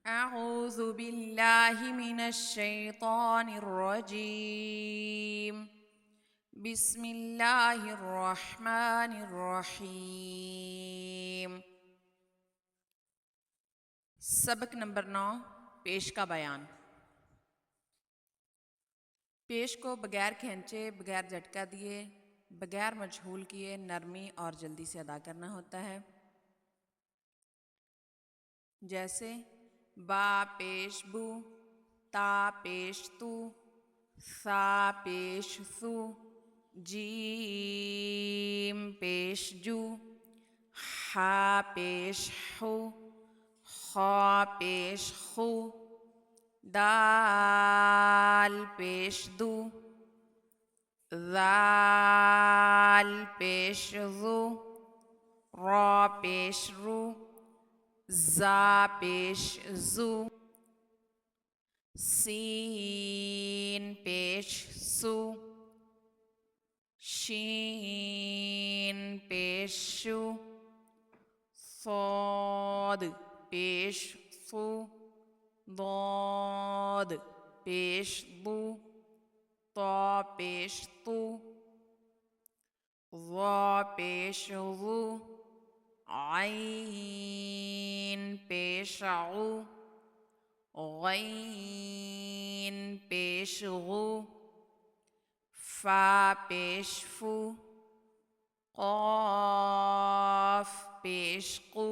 أعوذ بالله من الشيطان الرجيم بسم الله الرحمن الرحيम। सबक नंबर 9 पेश का बयान। पेश को बगैर खींचे, बगैर झटका दिए, बगैर मजहूल किए नरमी और जल्दी से अदा करना होता है। जैसे बा पेश बू, ता पेश तू, सा पेश सू, जीम पेश जू, हा पेश हू, खा पेश खू, दाल पेश दू, दाल पेश रू, रा पेश रू, जा पेश जू, सीन पेश सू, शीन पेश शू, صاد पेश सू, ضاد पेश दू, ता पेश तू, ज़ा पेश ज़ू, आइन पेश ऊ, गैन पेश गू, फा पेश फू, क़ाफ पेश कू,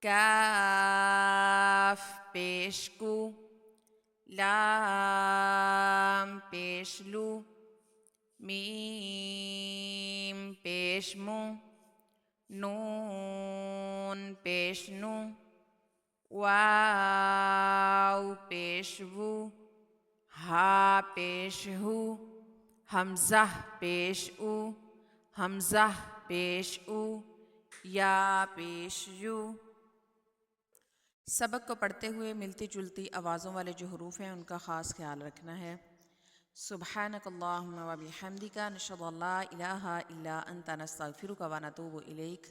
काफ पेश कू, लाम पेश लू, मीम पेश मू, नून पेश नू, वाव पेश वू, हा पेश हू, हमज़ा पेश ऊ, हमज़ा पेश ऊ, या पेश यू। सबक को पढ़ते हुए मिलती जुलती आवाज़ों वाले जो हरूफ हैं उनका ख़ास ख्याल रखना है। सुब्हानकल्लाहुम्मा व बिहम्दिका नशहदु अल्ला इलाहा इल्ला अंता नस्तगफिरुका व नतूबु इलैक।